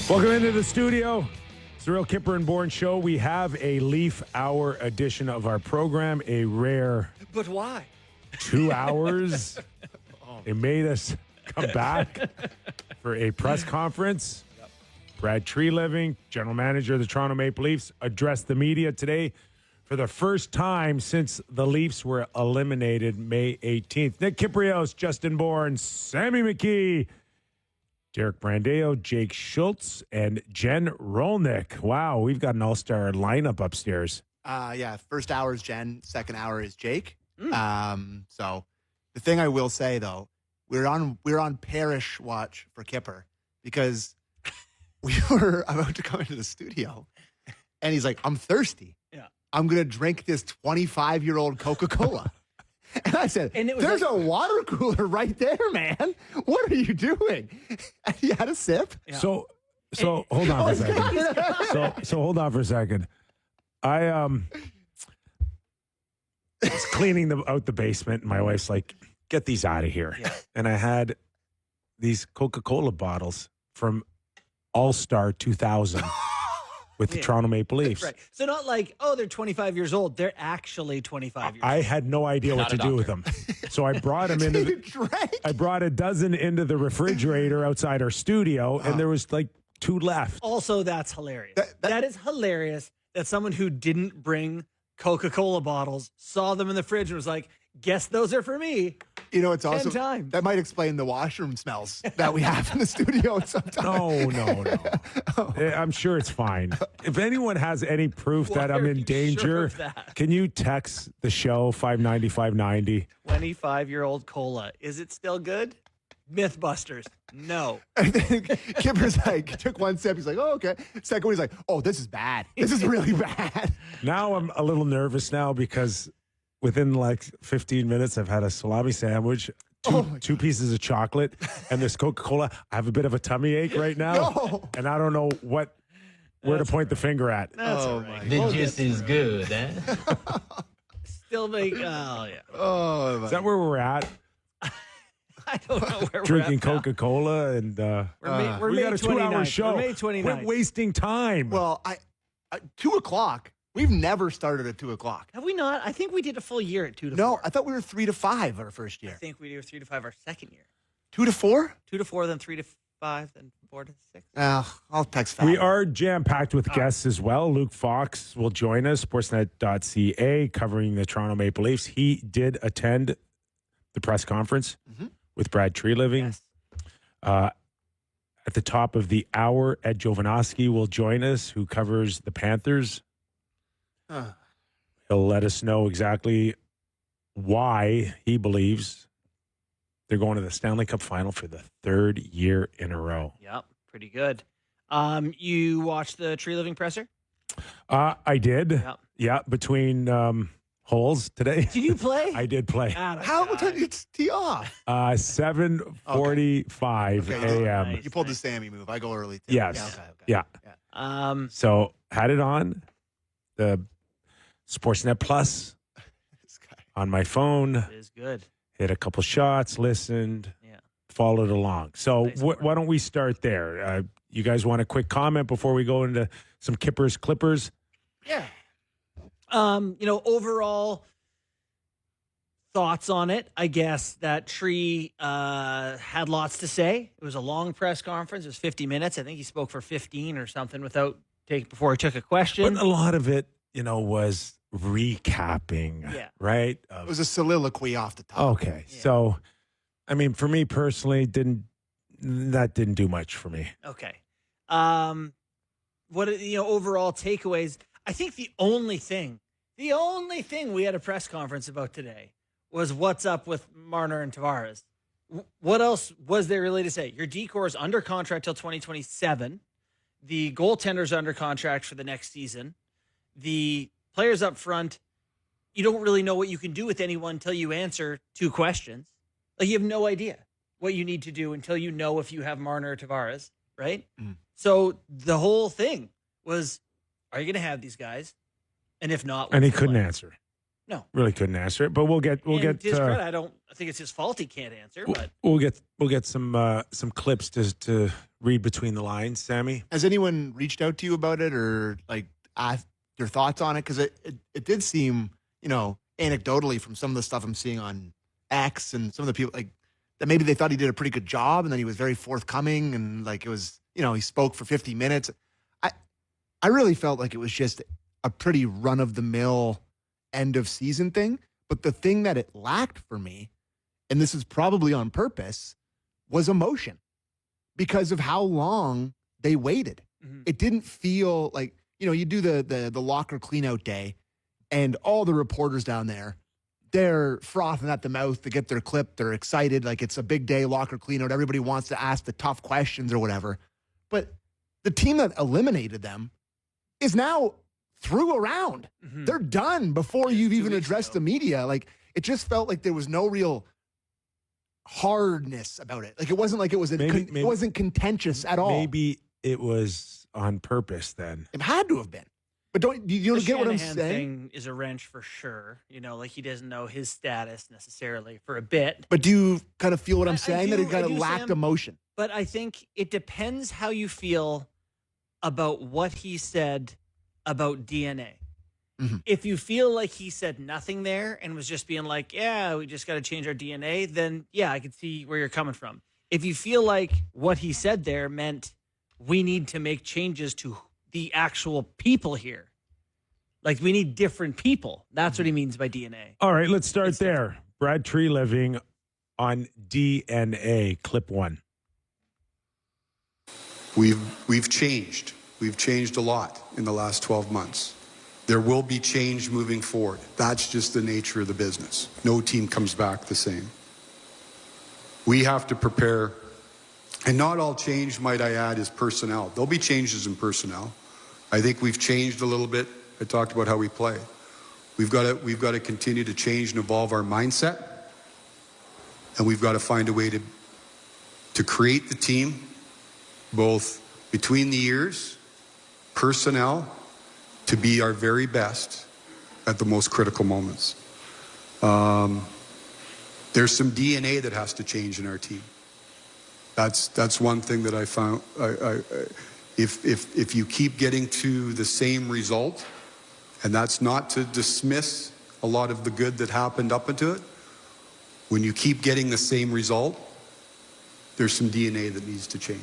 Welcome into the studio. It's the Real Kipper and Bourne Show. We have a Leaf Hour edition of our program, a rare But why? 2 hours. They made us come back for a press conference. Brad Treliving, general manager of the Toronto Maple Leafs, addressed the media today for the first time since the Leafs were eliminated May 18th. Nick Kiprios, Justin Bourne, Sammy McKee, Derek Brandeo, Jake Schultz, and Jen Rolnick. Wow, we've got an all-star lineup upstairs. First hour is Jen, second hour is Jake. So the thing I will say though, we're on parish watch for Kipper because we were about to come into the studio and he's like, I'm thirsty. Yeah. I'm gonna drink this 25-year-old Coca-Cola. And I said, there's a water cooler right there, man. What are you doing? And he had a sip. Yeah. So hold on for a second. So hold on for a second. I was cleaning out the basement, and my wife's like, "Get these out of here." Yeah. And I had these Coca-Cola bottles from All-Star 2000 with the Toronto Maple Leafs. Right. So not like, oh, they're 25 years old. They're actually 25 years old. I had no idea what to do with them. So I brought them into I brought a dozen into the refrigerator outside our studio, and there was like 2 left. Also, that's hilarious. That is hilarious that someone who didn't bring Coca-Cola bottles saw them in the fridge and was like, guess those are for me. You know, it's also 10 times. That might explain the washroom smells that we have in the studio sometimes. No. I'm sure it's fine. If anyone has any proof that I'm in danger, can you text the show 590-590? 25-year-old cola. Is it still good? Mythbusters. No. And then Kipper's like, took one sip. He's like, oh, okay. Second one, he's like, oh, this is bad. This is really bad. Now I'm a little nervous now because within like 15 minutes, I've had a salami sandwich, two pieces of chocolate, and this Coca-Cola. I have a bit of a tummy ache right now, and I don't know where to point the finger at. That's all right. The juice is good, eh? Still make, oh, yeah. Oh, is that where we're at? I don't know where Drinking we're at Coca-Cola, and we're we got a 2-hour 29th. show. We're May 29th. Quit wasting time. Well, 2 o'clock. We've never started at 2 o'clock. Have we not? I think we did a full year at 2 to 4. No, I thought we were 3 to 5 our first year. I think we did 3 to 5 our second year. 2 to 4? 2 to 4, then 3 to 5, then 4 to 6. I'll text Fab. We are jam-packed with guests as well. Luke Fox will join us, sportsnet.ca, covering the Toronto Maple Leafs. He did attend the press conference with Brad Treliving. Yes. At the top of the hour, Ed Jovanovski will join us, who covers the Panthers. He'll let us know exactly why he believes they're going to the Stanley Cup final for the 3rd year in a row. Yep, pretty good. You watched the Treliving presser? I did. Yep. Yeah, between holes today. Did you play? I did play. What time did you tee off? 7:45 a.m. Nice. You pulled the Sammy move. I go early, too. Yes. Yeah. Yeah. So had it on the Sportsnet Plus This guy. on my phone. It is good. Hit a couple shots, listened, followed along. So Nice why don't we start there? You guys want a quick comment before we go into some Kippers Clippers? Yeah. Overall thoughts on it. I guess that Tree had lots to say. It was a long press conference. It was 50 minutes. I think he spoke for 15 or something before he took a question. But a lot of it, was recapping, right? It was a soliloquy off the top. Okay. Yeah. So, I mean, for me personally, that didn't do much for me. Okay. Overall takeaways, I think the only thing we had a press conference about today was what's up with Marner and Tavares. What else was there really to say? Your decor is under contract till 2027. The goaltender's under contract for the next season. The players up front, you don't really know what you can do with anyone until you answer 2 questions. Like, you have no idea what you need to do until you know if you have Marner or Tavares, right? So the whole thing was, are you going to have these guys? And if not, and he couldn't answer. No. Really couldn't answer it, but we'll get To his credit, I think it's his fault he can't answer, but we'll get some clips to read between the lines. Sammy, Has anyone reached out to you about it or like asked your thoughts on it? Because it did seem, anecdotally from some of the stuff I'm seeing on X and some of the people like that maybe they thought he did a pretty good job and then he was very forthcoming and like it was, he spoke for 50 minutes. I really felt like it was just a pretty run of the mill end of season thing. But the thing that it lacked for me, and this is probably on purpose, was emotion because of how long they waited. Mhm. It didn't feel like, you do the locker cleanout day and all the reporters down there, they're frothing at the mouth to get their clip. They're excited. Like it's a big day, locker cleanout. Everybody wants to ask the tough questions or whatever. But the team that eliminated them is now through a round. Mhm. They're done before Just you've 2 even weeks addressed ago. the media. Like it just felt like there was no real hardness about it. Like it wasn't like it was Maybe- it wasn't contentious at all. maybe it was on purpose then. It had to have been. But you the don't get what I'm Shanahan saying? thing is a wrench for sure. Like he doesn't know his status necessarily for a bit. But do you kind of feel what I I'm saying? That it do, kind I of do, lacked Sam. emotion. But I think it depends how you feel about what he said about DNA. Mhm. If you feel like he said nothing there and was just being like, yeah, we just got to change our DNA, then yeah, I can see where you're coming from. If you feel like what he said there meant we need to make changes to the actual people here, like we need different people, that's what he means by DNA. All right, let's start It's there. Brad Tree Living on DNA, clip 1. We've changed. We've changed a lot in the last 12 months. There will be change moving forward. That's just the nature of the business. No team comes back the same. We have to prepare, and not all change, might I add, is personnel. There'll be changes in personnel. I think we've changed a little bit. I talked about how we play. We've got to continue to change and evolve our mindset, and we've got to find a way to create the team, both between the years, personnel, to be our very best at the most critical moments. There's some DNA that has to change in our team. That's one thing that I found. If you keep getting to the same result, and that's not to dismiss a lot of the good that happened up into it, when you keep getting the same result, there's some DNA that needs to change.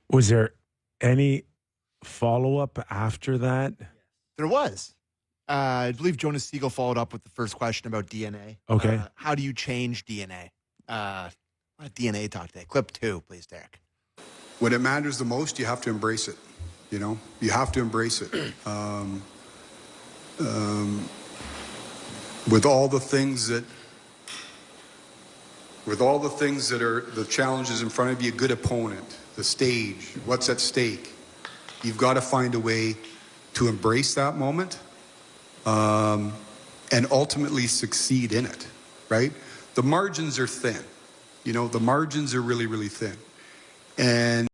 Was there any follow-up after that? There was. I believe Jonas Siegel followed up with the first question about DNA. Okay. How do you change DNA? DNA talk today. Clip 2, please, Derek. When it matters the most, you have to embrace it. You have to embrace it. With all the things that are the challenges in front of you, a good opponent, the stage, what's at stake, you've got to find a way to embrace that moment and ultimately succeed in it, right? The margins are thin. The margins are really, really thin. And